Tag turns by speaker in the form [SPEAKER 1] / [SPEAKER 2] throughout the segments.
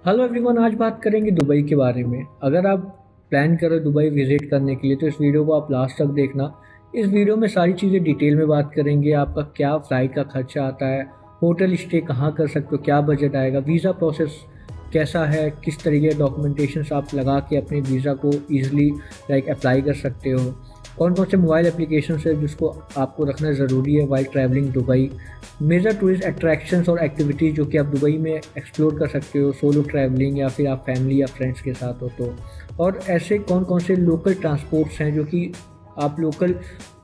[SPEAKER 1] Hello everyone, आज बात करेंगे दुबई के बारे में। अगर आप प्लान करें दुबई विज़िट करने के लिए तो इस वीडियो को आप लास्ट तक देखना। इस वीडियो में सारी चीज़ें डिटेल में बात करेंगे। आपका क्या फ़्लाइट का खर्चा आता है, होटल स्टे कहाँ कर सकते हो, क्या बजट आएगा, वीज़ा प्रोसेस कैसा है, किस तरीके के डॉक्यूमेंटेशंस आप लगा के अपने वीज़ा को ईज़िली अप्लाई कर सकते हो, कौन कौन से मोबाइल एप्लीकेशंस है जिसको आपको रखना ज़रूरी है while travelling Dubai, major tourist attractions और एक्टिविटीज़ जो कि आप दुबई में एक्सप्लोर कर सकते हो सोलो ट्रैवलिंग या फिर आप फैमिली या फ्रेंड्स के साथ हो तो, और ऐसे कौन कौन से लोकल ट्रांसपोर्ट्स हैं जो कि आप लोकल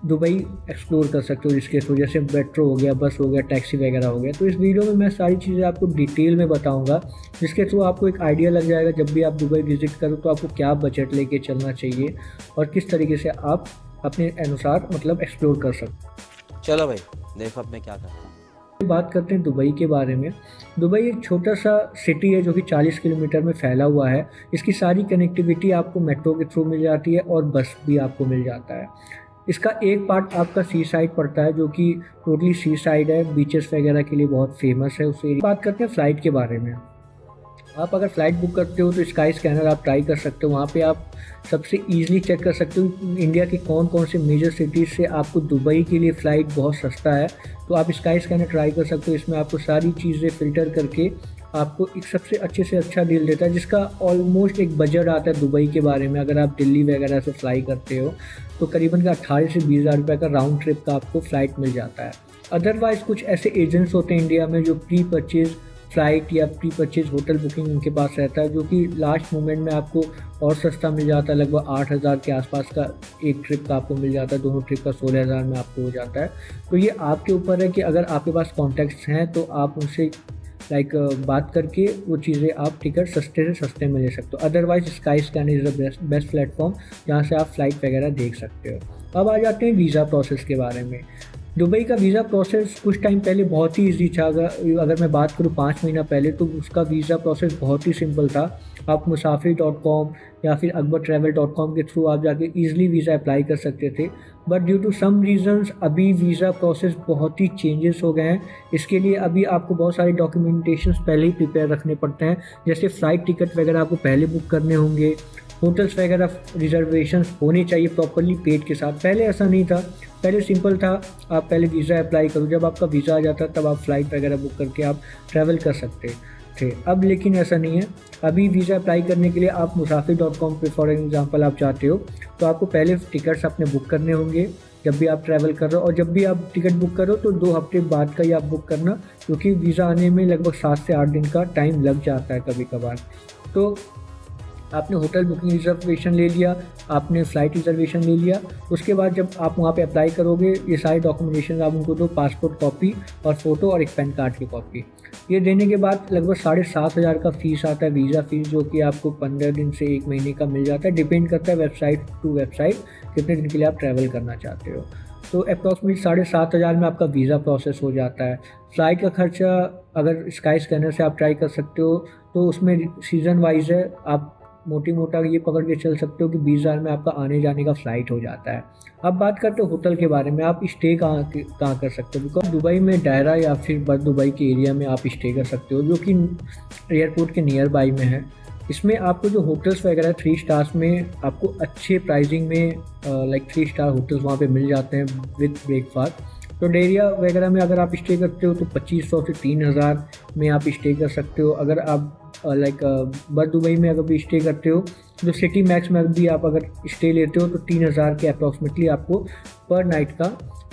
[SPEAKER 1] दुबई एक्सप्लोर कर सकते हो जिसके थ्रू, जैसे मेट्रो हो गया, बस हो गया, टैक्सी वगैरह हो गया। तो इस वीडियो में मैं सारी चीज़ें आपको डिटेल में बताऊंगा जिसके थ्रू आपको एक आइडिया लग जाएगा जब भी आप दुबई विज़िट करो तो आपको क्या बजट लेके चलना चाहिए और किस तरीके से आप अपने अनुसार एक्सप्लोर कर सकते हो।
[SPEAKER 2] चलो भाई, देखो अब मैं क्या करता हूँ।
[SPEAKER 1] बात करते हैं दुबई के बारे में। दुबई एक छोटा सा सिटी है जो कि 40 किलोमीटर में फैला हुआ है। इसकी सारी कनेक्टिविटी आपको मेट्रो के थ्रू मिल जाती है और बस भी आपको मिल जाता है। इसका एक पार्ट आपका सी साइड पड़ता है जो कि टोटली सी साइड है, बीचेस वगैरह के लिए बहुत फेमस है उस एरिया। बात करते हैं फ़्लाइट के बारे में। आप अगर फ़्लाइट बुक करते हो तो स्काई स्कैनर आप ट्राई कर सकते हो। वहाँ पे आप सबसे ईज़िली चेक कर सकते हो इंडिया के कौन कौन से मेजर सिटीज़ से आपको दुबई के लिए फ़्लाइट बहुत सस्ता है। तो आप स्काई स्कैनर ट्राई कर सकते हो। इसमें आपको सारी चीज़ें फ़िल्टर करके आपको एक सबसे अच्छे से अच्छा डील देता है जिसका ऑलमोस्ट एक बजट आता है दुबई के बारे में। अगर आप दिल्ली वगैरह से फ्लाई करते हो तो करीबन का 18 से 20 हज़ार रुपये का राउंड ट्रिप का आपको फ़्लाइट मिल जाता है। अदरवाइज़ कुछ ऐसे एजेंट्स होते हैं इंडिया में जो प्री परचेज़ फ़्लाइट या प्री परचेज़ होटल बुकिंग उनके पास रहता है जो कि लास्ट मोमेंट में आपको और सस्ता मिल जाता है। लगभग 8,000 के आसपास का एक ट्रिप का आपको मिल जाता है, दोनों ट्रिप का 16,000 में आपको हो जाता है। तो ये आपके ऊपर है कि अगर आपके पास कॉन्टैक्ट्स हैं तो आप उनसे बात करके वो चीज़ें आप टिकट सस्ते से सस्ते में ले सकते हो। Otherwise sky scanner is the best platform जहाँ से आप फ़्लाइट वगैरह देख सकते हो। अब आ जाते हैं वीज़ा प्रोसेस के बारे में। दुबई का वीज़ा प्रोसेस कुछ टाइम पहले बहुत ही ईजी था। अगर मैं बात करूँ 5 महीना पहले तो उसका वीज़ा प्रोसेस बहुत ही सिंपल था। आप मुसाफिर.com या फिर akbartravel.com के थ्रू आप जाके ईज़िली वीज़ा अप्लाई कर सकते थे। But due to some reasons अभी वीज़ा प्रोसेस बहुत ही चेंजेस हो गए हैं। इसके लिए अभी आपको बहुत सारे डॉक्यूमेंटेशंस पहले ही प्रिपेयर रखने पड़ते हैं। जैसे फ़्लाइट टिकट वगैरह आपको पहले बुक करने होंगे, होटल्स वगैरह रिजर्वेशंस होने चाहिए प्रॉपर्ली पेड के साथ। पहले ऐसा नहीं था, पहले सिंपल था, आप पहले वीज़ा अप्लाई करो, जब आपका वीज़ा आ जाता तब आप फ़्लाइट वगैरह बुक करके आप ट्रैवल कर सकते थे। अब लेकिन ऐसा नहीं है। अभी वीज़ा अप्लाई करने के लिए आप मुसाफिर.com पे फॉर एग्ज़ाम्पल आप जाते हो तो आपको पहले टिकट्स अपने बुक करने होंगे जब भी आप ट्रैवल कर रहे हो, और जब भी आप टिकट बुक करो तो 2 हफ्ते बाद का ही आप बुक करना, क्योंकि वीज़ा आने में लगभग 7 से 8 दिन का टाइम लग जाता है कभी कभार। तो आपने होटल बुकिंग रिजर्वेशन ले लिया, आपने फ़्लाइट रिजर्वेशन ले लिया, उसके बाद जब आप वहाँ पे अप्लाई करोगे ये सारे डॉक्यूमेंटेशन आप उनको दो, पासपोर्ट कॉपी और फ़ोटो और एक पैन कार्ड की कॉपी। ये देने के बाद लगभग 7,500 का फ़ीस आता है वीज़ा फ़ीस, जो कि आपको 15 दिन से 1 महीने का मिल जाता है। डिपेंड करता है वेबसाइट टू वेबसाइट कितने दिन के लिए आप ट्रैवल करना चाहते हो। तो अप्रॉक्सीमेट 7,500 में आपका वीज़ा प्रोसेस हो जाता है। फ़्लाइट का खर्चा अगर स्काई स्कैनर से आप ट्राई कर सकते हो तो उसमें सीज़न वाइज है, आप मोटी मोटा ये पकड़ के चल सकते हो कि 20,000 में आपका आने जाने का फ़्लाइट हो जाता है। अब बात करते हो होटल के बारे में। आप स्टे कहाँ कर सकते हो, बिकॉज दुबई में डायरा या फिर बर्थ दुबई के एरिया में आप स्टे कर सकते हो जो कि एयरपोर्ट के नियर बाई में है। इसमें आपको जो होटल्स वगैरह 3 स्टार्स में आपको अच्छे प्राइसिंग में 3 स्टार होटल्स वहाँ पे मिल जाते हैं विथ ब्रेकफास्ट। तो डेरिया वगैरह में अगर आप स्टे करते हो तो 2,500 से 3,000 में आप स्टे कर सकते हो। अगर आप बर्थ दुबई में अगर भी स्टे करते हो तो सिटी मैक्स में भी आप अगर स्टे लेते हो तो 3,000 के अप्रॉक्सीमेटली आपको पर नाइट का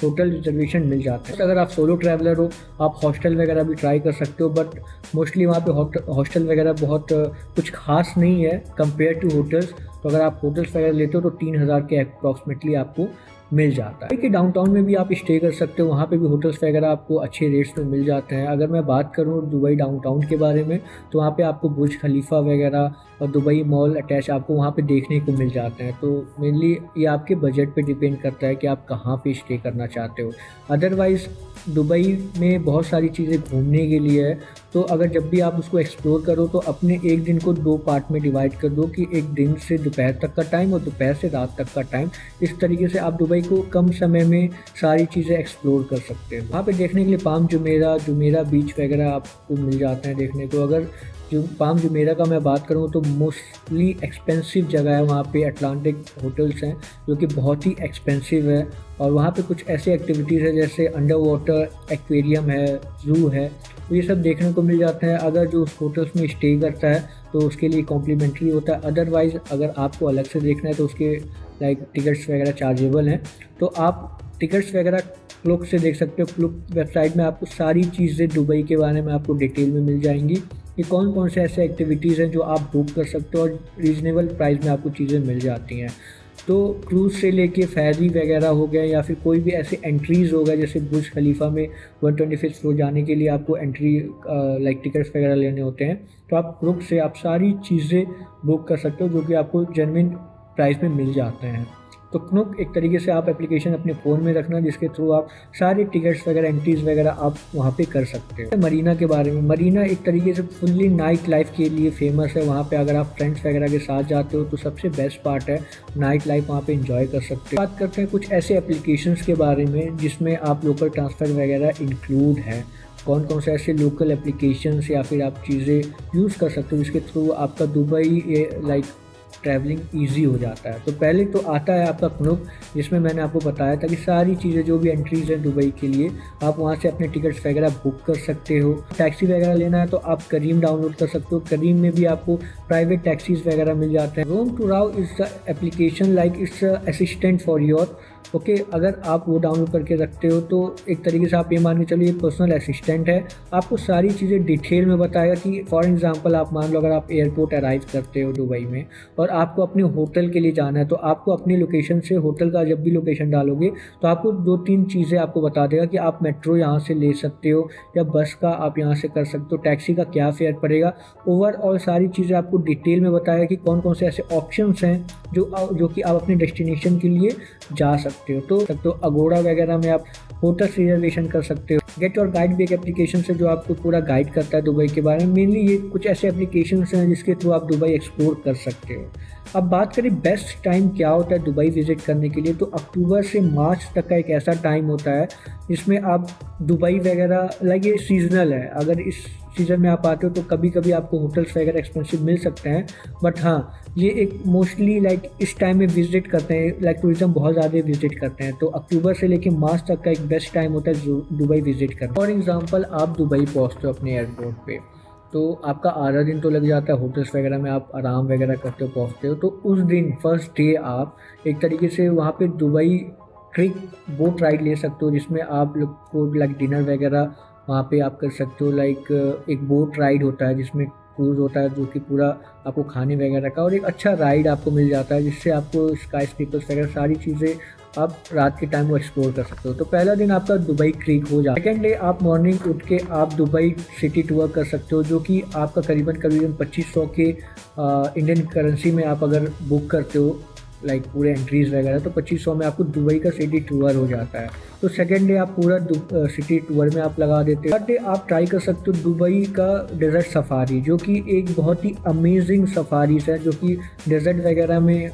[SPEAKER 1] होटल रिजर्वेशन मिल जाता है। अगर आप सोलो ट्रैवलर हो आप हॉस्टल वगैरह भी ट्राई कर सकते हो, बट मोस्टली वहाँ पे हॉस्टल वगैरह बहुत कुछ खास नहीं है कंपेयर टू होटल्स। तो अगर आप होटल्स वगैरह लेते हो तो 3,000 के अप्रॉक्सीमेटली आपको मिल जाता है। कि डाउनटाउन में भी आप स्टे कर सकते हो, वहाँ पे भी होटल्स वगैरह आपको अच्छे रेट्स में मिल जाते हैं। अगर मैं बात करूँ दुबई डाउनटाउन के बारे में तो वहाँ पे आपको बुर्ज खलीफा वगैरह और दुबई मॉल अटैच आपको वहाँ पे देखने को मिल जाते हैं। तो मेनली ये आपके बजट पे डिपेंड करता है कि आप कहाँ पे स्टे करना चाहते हो। अदरवाइज़ दुबई में बहुत सारी चीज़ें घूमने के लिए है, तो अगर जब भी आप उसको एक्सप्लोर करो तो अपने एक दिन को 2 पार्ट में डिवाइड कर दो कि एक दिन से दोपहर तक का टाइम और दोपहर से रात तक का टाइम। इस तरीके से आप दुबई को कम समय में सारी चीज़ें एक्सप्लोर कर सकते हैं। वहाँ पे देखने के लिए पाम जुमेरा बीच वगैरह आपको मिल जाते हैं देखने को। अगर जो पाम जुमेरा का मैं बात करूँ तो मोस्टली एक्सपेंसिव जगह है, वहाँ पे अटलांटिक होटल्स हैं जो कि बहुत ही एक्सपेंसिव है, और वहाँ पे कुछ ऐसे एक्टिविटीज़ है जैसे अंडर वाटर एक्वेरियम है, ज़ू है, तो ये सब देखने को मिल जाते हैं। अगर जो उस होटल्स में स्टे करता है तो उसके लिए कॉम्प्लीमेंट्री होता है, अदरवाइज़ अगर आपको अलग से देखना है तो उसके टिकट्स वगैरह चार्जेबल हैं। तो आप टिकट्स वगैरह क्लुक से देख सकते हो। क्लुक वेबसाइट में आपको सारी चीज़ें दुबई के बारे में आपको डिटेल में मिल जाएंगी कि कौन कौन से ऐसे एक्टिविटीज़ हैं जो आप बुक कर सकते हो और रीज़नेबल प्राइस में आपको चीज़ें मिल जाती हैं। तो क्रूज़ से लेके फेरी वगैरह हो गया या फिर कोई भी ऐसे एंट्रीज़ हो गया, जैसे बुर्ज खलीफा में 125th फ्लोर जाने के लिए आपको एंट्री टिकट्स वगैरह लेने होते हैं, तो आप क्रूक से आप सारी चीज़ें बुक कर सकते हो जो कि आपको जेन्युइन प्राइस में मिल जाते हैं। तो क्नुक एक तरीके से आप एप्लीकेशन अपने फ़ोन में रखना जिसके थ्रू आप सारे टिकट्स वगैरह एंट्रीज़ वगैरह आप वहाँ पे कर सकते हो। मरीना के बारे में, मरीना एक तरीके से फुल्ली नाइट लाइफ के लिए फेमस है। वहाँ पे अगर आप फ्रेंड्स वगैरह के साथ जाते हो तो सबसे बेस्ट पार्ट है नाइट लाइफ, वहाँ पे इंजॉय कर सकते हो। बात करते हैं कुछ ऐसे एप्लीकेशंस के बारे में जिसमें आप लोकल ट्रांसफ़र वगैरह इंक्लूड है। कौन कौन से ऐसे लोकल एप्लीकेशंस या फिर आप चीज़ें यूज़ कर सकते हो जिसके थ्रू आपका दुबई ट्रैवलिंग इजी हो जाता है। तो पहले तो आता है आपका क्नुक, जिसमें मैंने आपको बताया था कि सारी चीज़ें जो भी एंट्रीज़ हैं दुबई के लिए आप वहाँ से अपने टिकट्स वगैरह बुक कर सकते हो। टैक्सी वगैरह लेना है तो आप करीम डाउनलोड कर सकते हो, करीम में भी आपको प्राइवेट टैक्सीज़ वगैरह मिल जाते हैं। रोम टू राव is the application like it's assistant for your okay. अगर आप वो डाउनलोड करके रखते हो तो एक तरीके से आप ये मान के चलिए ये पर्सनल असिस्टेंट है, आपको सारी चीज़ें डिटेल में बताएगा कि फॉर एग्जांपल आप मान लो अगर आप एयरपोर्ट अराइव करते हो दुबई में और आपको अपने होटल के लिए जाना है, तो आपको अपनी लोकेशन से होटल का जब भी लोकेशन डालोगे तो आपको 2-3 चीज़ें आपको बता देगा कि आप मेट्रो यहाँ से ले सकते हो या बस का आप यहाँ से कर सकते हो, टैक्सी का क्या फेयर पड़ेगा, ओवरऑल सारी चीज़ें आपको डिटेल में बताएगा कि कौन कौन से ऐसे ऑप्शंस हैं जो कि आप अपने डेस्टिनेशन के लिए जा सकते हो। तो अगोड़ा वगैरह में आप होटल रिजर्वेशन कर सकते हो। गेट योर गाइड भी एक एप्लीकेशन से जो आपको पूरा गाइड करता है दुबई के बारे में। मेनली ये कुछ ऐसे एप्लीकेशन हैं जिसके थ्रू आप दुबई एक्सप्लोर कर सकते हो। अब बात करें बेस्ट टाइम क्या होता है दुबई विज़िट करने के लिए, तो अक्टूबर से मार्च तक का एक ऐसा टाइम होता है जिसमें आप दुबई वगैरह ये सीजनल है। अगर इस सीज़न में आप आते हो तो कभी कभी आपको होटल्स वगैरह एक्सपेंसिव मिल सकते हैं, बट हाँ ये एक मोस्टली इस टाइम में विज़िट करते हैं, टूरिज़्म बहुत ज़्यादा विज़िट करते हैं। तो अक्टूबर से लेकर मार्च तक का एक बेस्ट टाइम होता है दुबई विज़िट करना। फॉर एग्ज़ाम्पल आप दुबई पहुँचते हो अपने एयरपोर्ट पे, तो आपका आधा दिन तो लग जाता है, होटल्स वगैरह में आप आराम वगैरह करते हो, पहुँचते हो। तो उस दिन फर्स्ट डे आप एक तरीके से वहाँ पे दुबई क्रिक बोट राइड ले सकते हो, जिसमें आप लोग को डिनर वगैरह वहाँ पे आप कर सकते हो। एक बोट राइड होता है जिसमें क्रूज़ होता है जो कि पूरा आपको खाने वगैरह का और एक अच्छा राइड आपको मिल जाता है, जिससे आपको स्काई स्क्रेपर्स वगैरह सारी चीज़ें आप रात के टाइम वो एक्सप्लोर कर सकते हो। तो पहला दिन आपका दुबई क्रीक हो जाता है। सेकेंड डे आप मॉर्निंग उठ के आप दुबई सिटी टूर कर सकते हो, जो कि आपका करीबन 2500 के इंडियन करेंसी में आप अगर बुक करते हो पूरे एंट्रीज़ वगैरह, तो 2500 में आपको दुबई का सिटी टूर हो जाता है। तो सेकेंड डे आप पूरा सिटी टूर में आप लगा देते हो। थर्ड डे आप ट्राई कर सकते हो दुबई का डेजर्ट सफारी, जो कि एक बहुत ही अमेजिंग सफारीज है, जो कि डेजर्ट वगैरह में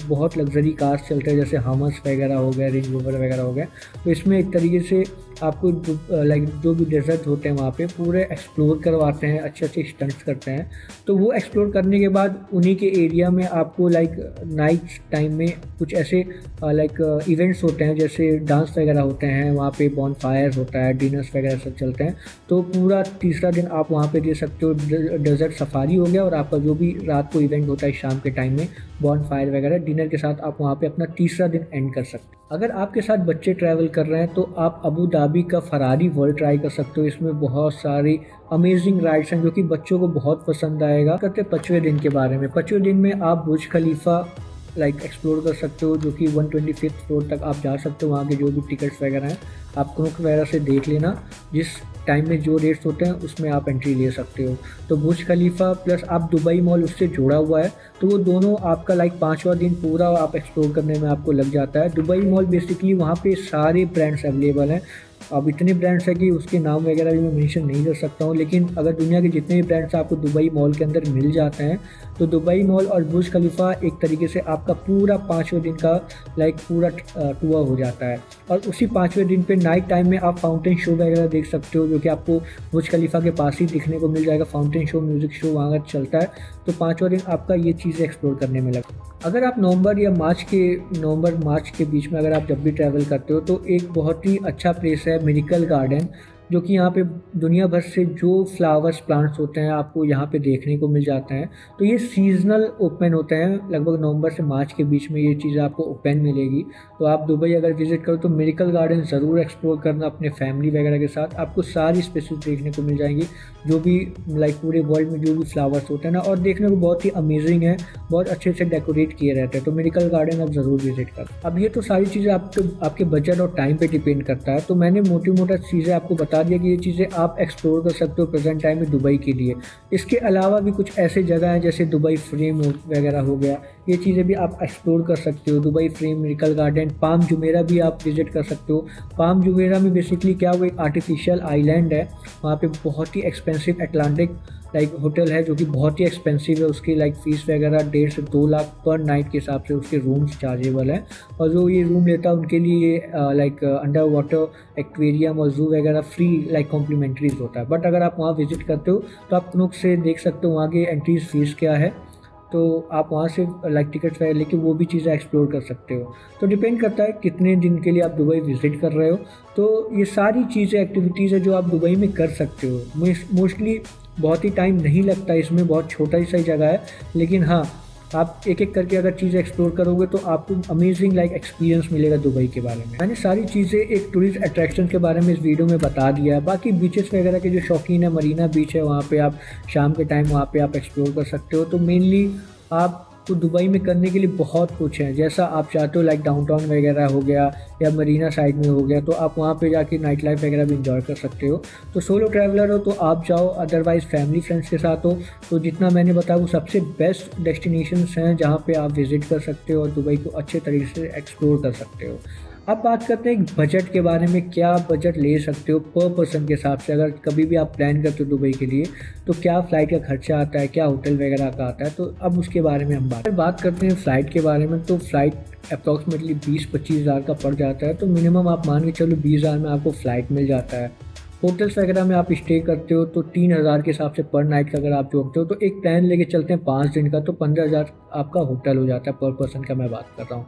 [SPEAKER 1] बहुत लग्जरी कार्स चलते हैं, जैसे हमस वगैरह हो गए, रेंज रोवर वगैरह हो गए। तो इसमें एक तरीके से आपको जो भी डेजर्ट होते हैं वहाँ पे पूरे एक्सप्लोर करवाते हैं, अच्छे अच्छे स्टंट्स करते हैं। तो वो एक्सप्लोर करने के बाद उन्हीं के एरिया में आपको नाइट टाइम में कुछ ऐसे इवेंट्स होते हैं, जैसे डांस वगैरह होते हैं, वहाँ पे बॉन फायर होता है, डिनर्स वगैरह सब चलते हैं। तो पूरा तीसरा दिन आप वहाँ पे दे सकते हो। डेजर्ट सफारी हो गया, और आपका जो भी रात को इवेंट होता है शाम के टाइम में बॉन फायर वगैरह डिनर के साथ आप वहाँ पे अपना तीसरा दिन एंड कर सकते हो। अगर आपके साथ बच्चे ट्रैवल कर रहे हैं तो आप अबू धाबी का फरारी वर्ल्ड ट्राई कर सकते हो। इसमें बहुत सारी अमेजिंग राइड्स हैं जो कि बच्चों को बहुत पसंद आएगा। करते 5वें दिन के बारे में। 5वें दिन में आप बुर्ज खलीफा एक्सप्लोर कर सकते हो, जो कि 125th फ्लोर तक आप जा सकते हो। वहाँ के जो भी टिकट्स वगैरह हैं आप क्नुक वगैरह से देख लेना, जिस टाइम में जो रेट्स होते हैं उसमें आप एंट्री ले सकते हो। तो बुर्ज खलीफा प्लस आप दुबई मॉल उससे जुड़ा हुआ है, तो वो दोनों आपका 5वां दिन पूरा आप एक्सप्लोर करने में आपको लग जाता है। दुबई मॉल बेसिकली वहाँ पे सारे ब्रांड्स अवेलेबल हैं। अब इतने ब्रांड्स हैं कि उसके नाम वगैरह भी मैं मेंशन नहीं कर सकता हूँ, लेकिन अगर दुनिया के जितने भी ब्रांड्स आपको दुबई मॉल के अंदर मिल जाते हैं, तो दुबई मॉल और बुर्ज खलीफा एक तरीके से आपका पूरा 5वें दिन का पूरा टूर हो जाता है। और उसी 5वें दिन पे नाइट टाइम में आप फाउंटेन शो वगैरह देख सकते हो, जो कि आपको बुर्ज खलीफा के पास ही दिखने को मिल जाएगा। फाउंटेन शो, म्यूज़िक शो वहाँ का चलता है। तो 5वां दिन आपका ये चीज़ें एक्सप्लोर करने में लगा। अगर आप नवंबर मार्च के बीच में अगर आप जब भी ट्रैवल करते हो तो एक बहुत ही अच्छा प्लेस है मिरेकल गार्डन, जो कि यहाँ पे दुनिया भर से जो फ्लावर्स प्लांट्स होते हैं आपको यहाँ पे देखने को मिल जाते हैं। तो ये सीजनल ओपन होते हैं, लगभग नवंबर से मार्च के बीच में ये चीज़ें आपको ओपन मिलेगी। तो आप दुबई अगर विज़िट करो तो मिरेकल गार्डन ज़रूर एक्सप्लोर करना अपने फैमिली वगैरह के साथ। आपको सारी स्पेसीज देखने को मिल जाएंगी, जो भी लाइक पूरे वर्ल्ड में जो भी फ्लावर्स होते हैं ना, और देखने को बहुत ही अमेजिंग है, बहुत अच्छे से डेकोरेट किए रहते हैं। तो मिरेकल गार्डन आप ज़रूर विजिट करें। अब ये तो सारी चीज़ें आपके बजट और टाइम पे डिपेंड करता है। तो मैंने मोटी चीज़ें आपको बता दिया कि ये चीज़ें आप एक्सप्लोर कर सकते हो प्रेजेंट टाइम में दुबई के लिए। इसके अलावा भी कुछ ऐसे जगह हैं जैसे दुबई फ्रेम वगैरह हो गया, ये चीज़ें भी आप एक्सप्लोर कर सकते हो। Dubai frame, miracle garden, palm Jumeirah भी आप विजिट कर सकते हो। पाम जुमेरा में बेसिकली क्या, वो एक आर्टिफिशियल आइलैंड है, वहाँ पे बहुत ही एक्सपेंसिव अटलांटिक होटल है, जो कि बहुत ही एक्सपेंसिव है। उसकी फीस वगैरह 1.5 से 2 लाख पर नाइट के हिसाब से उसके रूम्स चार्जेबल है। और जो ये रूम लेता है उनके लिए अंडर वाटर एक्वेरियम और जू वगैरह फ्री कॉम्प्लीमेंट्रीज होता है। बट अगर आप वहाँ विजिट करते हो तो आप कनूक से देख सकते हो वहाँ की एंट्रीज फीस क्या है। तो आप वहाँ से टिकट्स वगैरह लेके वो भी चीज़ें एक्सप्लोर कर सकते हो। तो डिपेंड करता है कितने दिन के लिए आप दुबई विज़िट कर रहे हो। तो ये सारी चीज़ें एक्टिविटीज़ है जो आप दुबई में कर सकते हो। मोस्टली बहुत ही टाइम नहीं लगता इसमें, बहुत छोटा सा ही जगह है, लेकिन हाँ, आप एक एक करके अगर चीज़ें एक्सप्लोर करोगे तो आपको अमेजिंग एक्सपीरियंस मिलेगा दुबई के बारे में। मैंने सारी चीज़ें एक टूरिस्ट अट्रैक्शन के बारे में इस वीडियो में बता दिया है। बाकी बीचेस वगैरह के जो शौकीन है, मरीना बीच है, वहाँ पे आप शाम के टाइम वहाँ पे आप एक्सप्लोर कर सकते हो। तो मेनली आपको दुबई में करने के लिए बहुत कुछ है, जैसा आप चाहते हो डाउनटाउन वगैरह हो गया या मरीना साइड में हो गया, तो आप वहाँ पे जाके नाइट लाइफ वगैरह भी इंजॉय कर सकते हो। तो सोलो ट्रैवलर हो तो आप जाओ, अदरवाइज़ फैमिली फ्रेंड्स के साथ हो तो जितना मैंने बताया वो सबसे बेस्ट डेस्टिनेशंस हैं जहाँ पे आप विज़िट कर सकते हो और दुबई को अच्छे तरीके से एक्सप्लोर कर सकते हो। अब बात करते हैं बजट के बारे में, क्या बजट ले सकते हो पर पर्सन के हिसाब से। अगर कभी भी आप प्लान करते हो दुबई के लिए तो क्या फ़्लाइट का खर्चा आता है, क्या होटल वगैरह का आता है, तो अब उसके बारे में हम बात करते हैं फ़्लाइट के बारे में। तो फ़्लाइट अप्रॉक्सीमेटली 20-25 हज़ार का पड़ जाता है। तो मिनिमम आप मान के चलो 20 हज़ार में आपको फ़्लाइट मिल जाता है। होटल्स वगैरह में आप स्टे करते हो तो 3 हज़ार के हिसाब से पर नाइट का अगर आप जोड़ते हो तो एक प्लान लेके चलते हैं 5 दिन का, तो 15 हज़ार आपका होटल हो जाता है पर पर्सन का मैं बात कर रहा हूँ।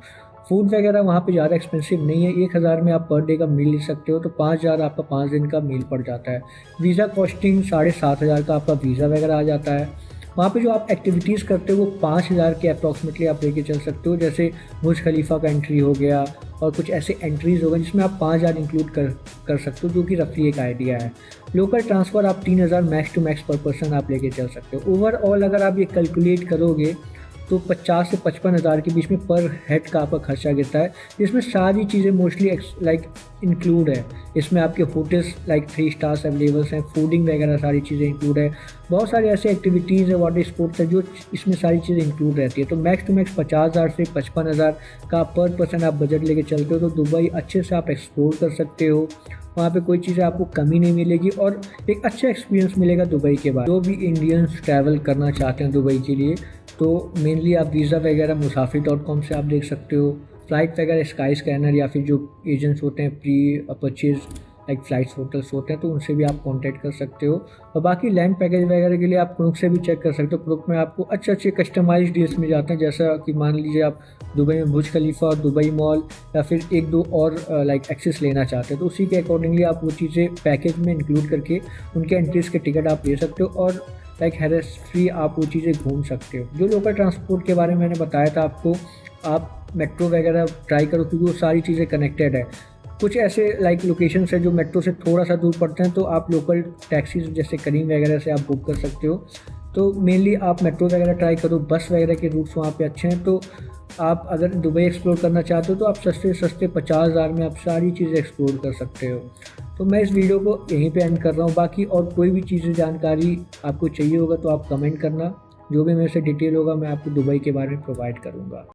[SPEAKER 1] फूड वगैरह वहाँ पे ज़्यादा एक्सपेंसिव नहीं है, 1 हज़ार में आप पर डे का मील ले सकते हो, तो 5 हज़ार आपका 5 दिन का मील पड़ जाता है। वीज़ा कॉस्टिंग 7,500 हज़ार का आपका वीज़ा वगैरह आ जाता है। वहाँ पे जो आप एक्टिविटीज़ करते हो वो 5 हज़ार के अप्रॉक्सीमेटली आप लेके चल सकते हो, जैसे बुर्ज खलीफा का एंट्री हो गया और कुछ ऐसे एंट्रीज़ हो गए जिसमें आप 5 हज़ार इंक्लूड कर सकते हो, जो कि रफली एक आइडिया है। लोकल ट्रांसफ़र आप 3 हज़ार मैक्स टू मैक्स पर पर्सन आप लेके चल सकते हो। ओवरऑल अगर आप ये कैलकुलेट करोगे तो 50 से 55 हज़ार के बीच में पर हेड का आपका खर्चा गिरता है, जिसमें सारी चीज़ें मोस्टली इंक्लूड है। इसमें आपके होटल्स 3 स्टार्स अवेलेबल्स हैं, फूडिंग वगैरह सारी चीज़ें इंक्लूड है। बहुत सारी ऐसे एक्टिविटीज़ है, वाटर स्पोर्ट्स है, जो इसमें सारी चीज़ें इंक्लूड रहती है। तो मैक्स टू मैक्स 50 हज़ार से 55 हज़ार का पर पर्सन आप बजट लेके चलते हो तो दुबई अच्छे से आप एक्सप्लोर कर सकते हो। वहाँ पे कोई चीज़ें आपको कमी नहीं मिलेगी और एक अच्छा एक्सपीरियंस मिलेगा दुबई के बाद। जो भी इंडियंस ट्रैवल करना चाहते हैं दुबई के लिए तो मेनली आप वीज़ा वगैरह musafir.com से आप देख सकते हो। फ़्लाइट वगैरह स्काई स्कैनर या फिर जो एजेंट्स होते हैं प्री परचेज़ फ़्लाइट्स होटल्स होते हैं तो उनसे भी आप कांटेक्ट कर सकते हो। और बाकी लैंड पैकेज वगैरह के लिए आप क्रुक से भी चेक कर सकते हो। क्रुक में आपको अच्छे कस्टमाइज्ड डील्स मिल जाते हैं, जैसा कि मान लीजिए आप दुबई में बुर्ज खलीफा और दुबई मॉल या फिर 1-2 और एक्सेस लेना चाहते हैं तो उसी के अकॉर्डिंगली आप वो चीज़ें पैकेज में इंक्लूड करके उनके एंट्रीज़ के टिकट आप ले सकते हो और हैरेस फ्री आप वो चीज़ें घूम सकते हो। जो लोकल ट्रांसपोर्ट के बारे में मैंने बताया था आपको, आप मेट्रो वगैरह ट्राई करो क्योंकि वो सारी चीज़ें कनेक्टेड है। कुछ ऐसे लोकेशंस है जो मेट्रो से थोड़ा सा दूर पड़ते हैं तो आप लोकल टैक्सीज जैसे करीम वगैरह से आप बुक कर सकते हो। तो मेनली आप मेट्रो वगैरह ट्राई करो, बस वगैरह के रूट्स वहाँ पे अच्छे हैं। तो आप अगर दुबई एक्सप्लोर करना चाहते हो तो आप सस्ते 50 हज़ार में आप सारी चीज़ें एक्सप्लोर कर सकते हो। तो मैं इस वीडियो को यहीं पे एंड कर रहा हूँ। बाकी और कोई भी चीज़ें जानकारी आपको चाहिए होगा तो आप कमेंट करना, जो भी मेरे से डिटेल होगा मैं आपको दुबई के बारे में प्रोवाइड करूँगा।